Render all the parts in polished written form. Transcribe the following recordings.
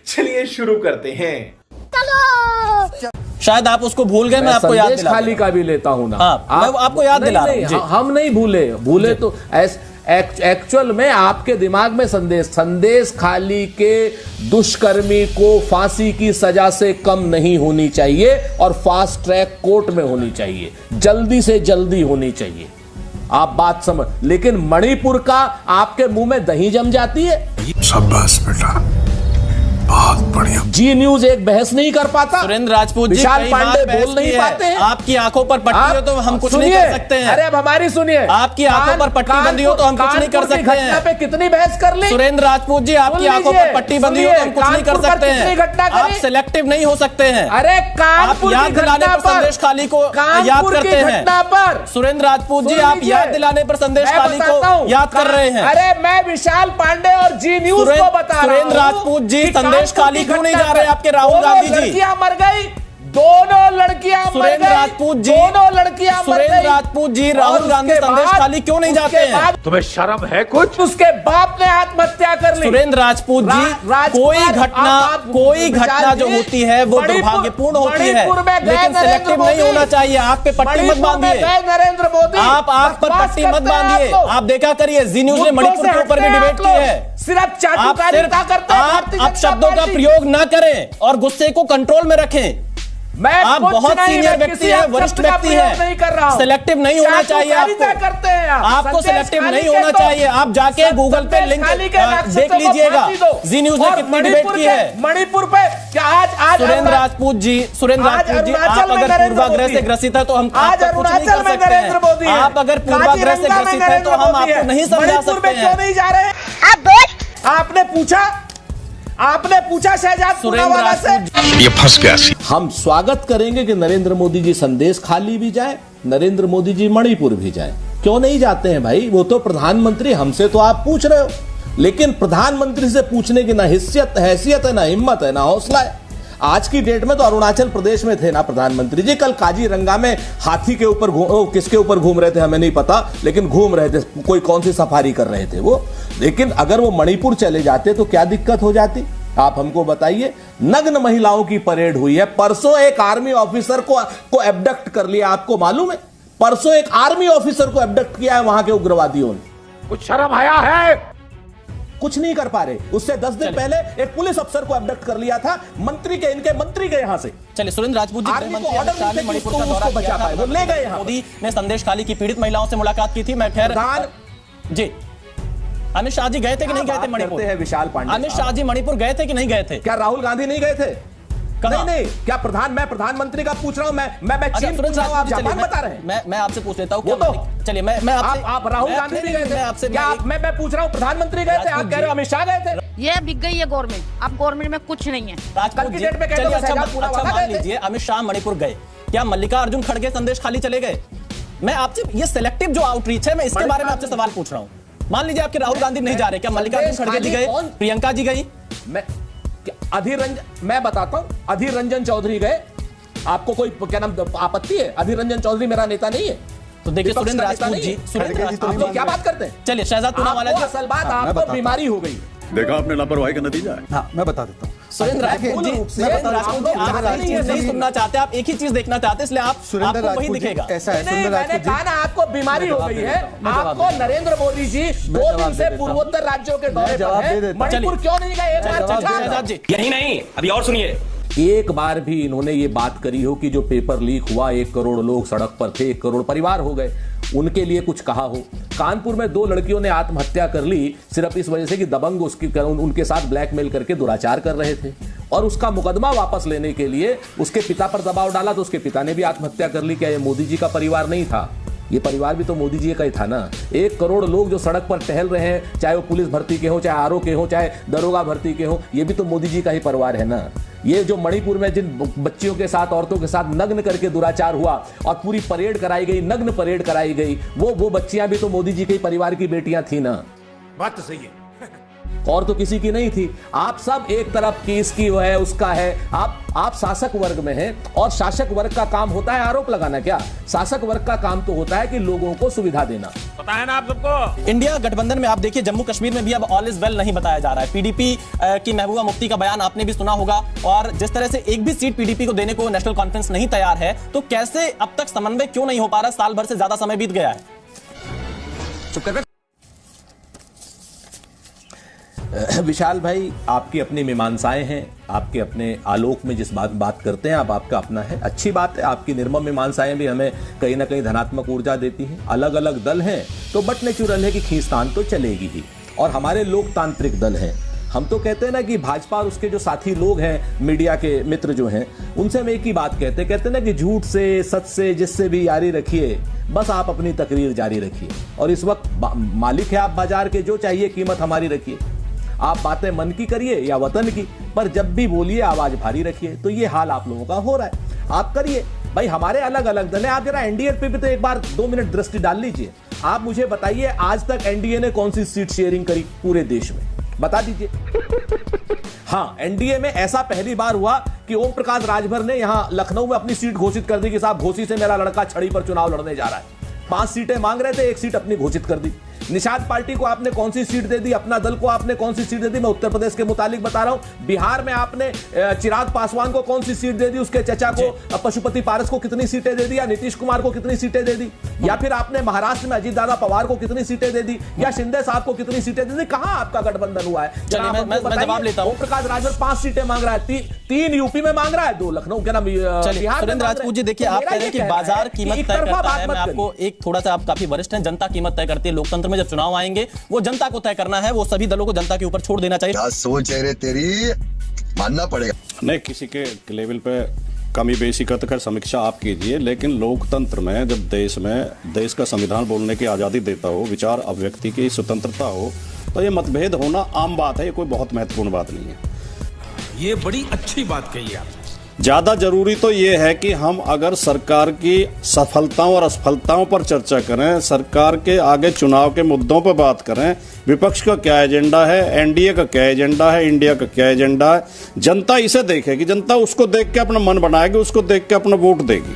चलिए शुरू करते हैं। शायद आप उसको भूल गए, मैं आपको याद दिला खाली का भी लेता हूं ना। मैं आपको याद दिला रहा हूं। हम नहीं भूले तो एक्चुअल में आपके दिमाग में संदेश खाली के दुष्कर्मी को फांसी की सजा से कम नहीं होनी चाहिए और फास्ट ट्रैक कोर्ट में होनी चाहिए, जल्दी से जल्दी होनी चाहिए। आप बात समझ, लेकिन मणिपुर का आपके मुंह में दही जम जाती है। शाबाश बेटा, बहुत बढ़िया। जी न्यूज एक बहस नहीं कर पाता, सुरेंद्र राजपूत जी विशाल पांडे बोल नहीं पाते हैं। आपकी आंखों पर पट्टी हो तो हम कुछ नहीं कर सकते हैं। अरे अब हमारी सुनिए, आपकी आंखों पर पट्टी बंधी हो तो हम कुछ नहीं कर सकते हैं। पे कितनी बहस कर ली सुरेंद्र राजपूत जी, आपकी आंखों पर पट्टी बंधी हो तो हम कुछ नहीं कर सकते हैं। आप सिलेक्टिव नहीं हो सकते हैं। अरे आप याद दिलाने पर संदेश खाली को याद करते हैं। सुरेंद्र राजपूत जी, आप याद दिलाने पर संदेश खाली को याद कर रहे हैं। अरे मैं विशाल पांडे और जी न्यूज को बता रहा हूं। सुरेंद्र राजपूत जी, संदेश खाली क्यों नहीं जा रहे आपके राहुल गांधी जी? लड़कियां मर गई, दोनों लड़कियां मर गई। सुरेंद्र राजपूत जी, दोनों लड़कियां मर गई। सुरेंद्र राजपूत जी, राहुल गांधी संदेश खाली क्यों नहीं जाते हैं? तुम्हें शर्म है कुछ? उसके बाप ने आत्महत्या कर ली। सुरेंद्र राजपूत जी, कोई घटना जो होती है वो दुर्भाग्यपूर्ण होती है, लेकिन सिलेक्टिव नहीं होना चाहिए। आग पे पट्टी मत बांधिए। नरेंद्र मोदी, आप आग पर पट्टी मत बांधिए। आप देखा करिए, जी न्यूज ने मणिपुर के ऊपर भी डिबेट की है। सिर्फ चाटुकारिता करते हैं। आप शब्दों का प्रयोग न करें और गुस्से को कंट्रोल में रखें। आप बहुत सीनियर व्यक्ति हैं, वरिष्ठ व्यक्ति हैं। सिलेक्टिव नहीं होना चाहिए आपको सिलेक्टिव नहीं होना चाहिए। आप जाके गूगल पे लिंक देख लीजिएगा, जी न्यूज ने कितनी डिबेट की है मणिपुर पे। आज सुरेंद्र राजपूत जी, आप अगर पूर्वाग्रह से ग्रसित है तो हम आज अरुणाचल में नरेंद्र मोदी, आप अगर पूर्वाग्रह से ग्रसित है तो हम आपको नहीं समझा सकते हैं। क्यों नहीं जा रहे? आपने पूछा शहजाद पूनावाला से। ये फंस गया। हम स्वागत करेंगे कि नरेंद्र मोदी जी संदेश खाली भी जाए, नरेंद्र मोदी जी मणिपुर भी जाए। क्यों नहीं जाते हैं भाई? वो तो प्रधानमंत्री, हमसे तो आप पूछ रहे हो, लेकिन प्रधानमंत्री से पूछने की ना हैसियत है, ना हिम्मत है, ना हौसला है। आज की डेट में तो अरुणाचल प्रदेश में थे ना प्रधानमंत्री जी। कल काजीरंगा में हाथी के ऊपर किसके ऊपर घूम रहे थे हमें नहीं पता, लेकिन घूम रहे थे, कोई कौन सी सफारी कर रहे थे वो। लेकिन अगर वो मणिपुर चले जाते तो क्या दिक्कत हो जाती, आप हमको बताइए। नग्न महिलाओं की परेड हुई है। परसों एक आर्मी ऑफिसर को एब्डक्ट कर लिया, आपको मालूम है? परसों एक आर्मी ऑफिसर को एब्डक्ट किया है वहां के उग्रवादियों ने। कुछ शर्म आया है? कुछ नहीं कर पा रहे। उससे 10 दिन पहले एक पुलिस अफसर को एब्डक्ट कर लिया था, इनके मंत्री के यहां से। चलिए, सुरेंद्र राजपूत जी मणिपुर का दौरा बचा पाए, वो ले गए। मोदी ने संदेश खाली की पीड़ित महिलाओं से मुलाकात की थी। मैं खैर जी, अमित शाह जी गए थे कि नहीं गए थे मणिपुर? विशाल पांडे, अमित शाह जी मणिपुर गए थे कि नहीं गए थे? क्या राहुल गांधी नहीं गए थे? नहीं, क्या मैं प्रधानमंत्री का पूछ रहा हूं। मैं चीन पूछ रहा हूं, आप जापान बता रहे हैं। मैं आपसे पूछ लेता हूं। चलिए, मैं आप राहुल गांधी भी गए थे आपसे? मैं पूछ रहा हूं, प्रधानमंत्री गए थे, आप कह रहे हो अमित शाह गए थे। ये बिक गई है गवर्नमेंट। अब गवर्नमेंट में कुछ नहीं है। कल की डेट में कह रहे हो मान लीजिए अमित शाह मणिपुर गए, क्या मल्लिकार्जुन खड़गे संदेश खाली चले गए? मैं आपसे ये सिलेक्टिव जो आउटरीच है, मैं इसके बारे में आपसे सवाल पूछ रहा हूं। मान लीजिए आपके राहुल गांधी नहीं जा रहे, क्या मल्लिकार्जुन खड़गे जी गए, प्रियंका जी गई? मैं बताता हूं, अधीर रंजन चौधरी गए। आपको कोई क्या नाम आपत्ति है? अधीर रंजन चौधरी मेरा नेता नहीं है। तो देखिए सुरेंद्र राजपूत जी, क्या बात करते हैं? चलिए, शहजाद पूनावाला जी, असल बात आपको बीमारी हो गई। देखा आपने लापरवाही का नतीजा है। हाँ, मैं बता देता हूँ। सुरेंद्र राजपूत जी, आप नहीं सुनना चाहते, आप एक ही चीज देखना चाहते, इसलिए आपको वही दिखेगा। ऐसा है, मैंने कहा ना आपको बीमारी हो गई है। आपको नरेंद्र मोदी जी 2 दिन से पूर्वोत्तर राज्यों के दौरे पर हैं। मणिपुर क्यों नहीं गए? एक बार शहजाद जी, यही नहीं, अभी और सुनिए। एक बार भी इन्होंने ये बात करी हो कि जो पेपर लीक हुआ, 1 करोड़ लोग सड़क पर थे, 1 करोड़ परिवार हो गए, उनके लिए कुछ कहा हो? कानपुर में 2 लड़कियों ने आत्महत्या कर ली सिर्फ इस वजह से कि दबंग उनके साथ ब्लैकमेल करके दुराचार कर रहे थे, और उसका मुकदमा वापस लेने के लिए उसके पिता पर दबाव डाला तो उसके पिता ने भी आत्महत्या कर ली। क्या ये मोदी जी का परिवार नहीं था? ये परिवार भी तो मोदी जी का ही था ना। 1 करोड़ लोग जो सड़क पर टहल रहे हैं, चाहे वो पुलिस भर्ती के हो, चाहे आरओ के हो, चाहे दरोगा भर्ती के हो, ये भी तो मोदी जी का ही परिवार है ना। ये जो मणिपुर में जिन बच्चियों के साथ, औरतों के साथ नग्न करके दुराचार हुआ और पूरी परेड कराई गई, नग्न परेड कराई गई, वो बच्चियां भी तो मोदी जी के परिवार की बेटियां थी ना। बात तो सही है। और तो किसी की नहीं थी। आप सब एक तरफ की इसकी वो है, उसका है। आप शासक वर्ग में हैं, और शासक वर्ग का काम होता है आरोप लगाना। क्या शासक वर्ग का काम तो होता है कि लोगों को सुविधा देना। पता है ना आप सबको। इंडिया गठबंधन में आप देखिए जम्मू कश्मीर में भी अब ऑल इज वेल नहीं बताया जा रहा है। पीडीपी की महबूबा मुफ्ती का बयान आपने भी सुना होगा, और जिस तरह से एक भी सीट पीडीपी को देने को नेशनल कॉन्फ्रेंस नहीं तैयार है, तो कैसे अब तक समन्वय क्यों नहीं हो पा रहा? साल भर से ज्यादा समय बीत गया है। चुप कर। विशाल भाई, आपकी अपनी मीमांसाएं हैं, आपके अपने आलोक में जिस बात करते हैं आप, आपका अपना है, अच्छी बात है। आपकी निर्मम मीमांसाएं भी हमें कहीं ना कहीं धनात्मक ऊर्जा देती हैं। अलग अलग दल हैं तो बट नेचुरल है कि खींचतान तो चलेगी ही, और हमारे लोकतांत्रिक दल हैं। हम तो कहते हैं ना कि भाजपा और उसके जो साथी लोग हैं, मीडिया के मित्र जो हैं, उनसे हम एक ही बात कहते हैं ना कि झूठ से, सच से, जिससे भी यारी रखिए, बस आप अपनी तकरीर जारी रखिए। और इस वक्त मालिक है आप बाजार के, जो चाहिए कीमत हमारी रखिए। आप बातें मन की करिए या वतन की, पर जब भी बोलिए आवाज भारी रखिए। तो ये हाल आप लोगों का हो रहा है। आप करिए भाई, हमारे अलग अलग दल हैं। आप जरा एनडीए पे भी तो एक बार 2 मिनट दृष्टि डाल लीजिए। आप मुझे बताइए, आज तक एनडीए ने कौन सी सीट शेयरिंग करी पूरे देश में? बता दीजिए। हाँ, एनडीए में ऐसा पहली बार हुआ कि ओम प्रकाश राजभर ने यहां लखनऊ में अपनी सीट घोषित कर दी कि साहब घोसी से मेरा लड़का छड़ी पर चुनाव लड़ने जा रहा है। 5 सीटें मांग रहे थे, 1 सीट अपनी घोषित कर दी। निषाद पार्टी को आपने कौन सी सीट दे दी? अपना दल को आपने कौन सी सीट दे दी? मैं उत्तर प्रदेश के मुतालिक बता रहा हूं। बिहार में आपने चिराग पासवान को कौन सी सीट दे दी? उसके चचा को पशुपति पारस को कितनी सीटें दे दी? या नीतीश कुमार को कितनी सीटें दे दी? या फिर आपने महाराष्ट्र में अजीत दादा पवार को कितनी सीटें दे दी? या शिंदे साहब को कितनी सीटें दे दी? कहां आपका गठबंधन हुआ है? मैं जवाब लेता हूं। ओम प्रकाश राजभर 5 सीटें मांग रहा है, 3 यूपी में मांग रहा है, 2 लखनऊ के नाम सुरेंद्र राजपूत जी, देखिए आप कह रहे हैं कि बाजार कीमत तय करता है। मैं आपको एक थोड़ा सा, आप काफी वरिष्ठ हैं, जनता कीमत तय करती है। लोकतंत्र में जब चुनाव आएंगे वो जनता को तय करना है, वो सभी दलों को जनता के ऊपर छोड़ देना चाहिए। क्या सोच है रे तेरी, मानना पड़ेगा। नहीं, किसी के लेवल पे कमी बेसी का तो खैर समीक्षा आप कीजिए, लेकिन लोकतंत्र में जब देश का संविधान बोलने की आज़ादी देता हो, विचार अभिव्यक्ति की स्वतंत्रता हो, तो ये मतभेद होना आम बात है। ये कोई बहुत महत्वपूर्ण बात नहीं है। ये बड़ी अच्छी बात कही आप। ज़्यादा जरूरी तो ये है कि हम अगर सरकार की सफलताओं और असफलताओं पर चर्चा करें, सरकार के आगे चुनाव के मुद्दों पर बात करें, विपक्ष का क्या एजेंडा है, एनडीए का क्या एजेंडा है, इंडिया का क्या एजेंडा है, जनता इसे देखेगी। जनता उसको देख के अपना मन बनाएगी, उसको देख के अपना वोट देगी।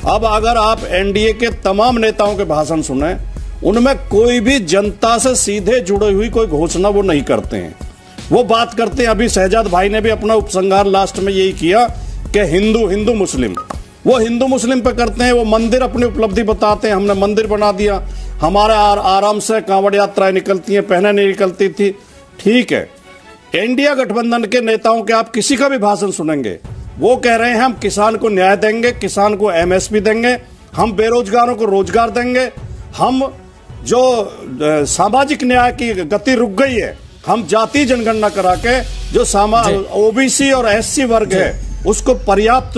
अब अगर आप एनडीए के तमाम नेताओं के भाषण सुने, उनमें कोई भी जनता से सीधे जुड़ी हुई कोई घोषणा वो नहीं करते हैं। वो बात करते हैं, अभी शहजाद भाई ने भी अपना उपसंहार लास्ट में यही किया कि हिंदू मुस्लिम, वो हिंदू मुस्लिम पे करते हैं। वो मंदिर अपनी उपलब्धि बताते हैं, हमने मंदिर बना दिया, हमारे आराम से कांवड़ यात्राएं निकलती हैं, पहले नहीं निकलती थी। ठीक है, इंडिया गठबंधन के नेताओं के आप किसी का भी भाषण सुनेंगे, वो कह रहे हैं हम किसान को न्याय देंगे, किसान को एमएसपी देंगे, हम बेरोजगारों को रोजगार देंगे, हम जो सामाजिक न्याय की गति रुक गई है, हम जाति जनगणना करा के जो ओबीसी और एससी वर्ग है उसको पर्याप्त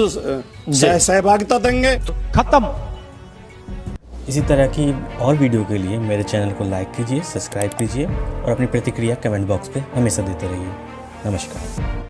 सहभागिता देंगे। खत्म। इसी तरह की और वीडियो के लिए मेरे चैनल को लाइक कीजिए, सब्सक्राइब कीजिए और अपनी प्रतिक्रिया कमेंट बॉक्स पे हमेशा देते रहिए। नमस्कार।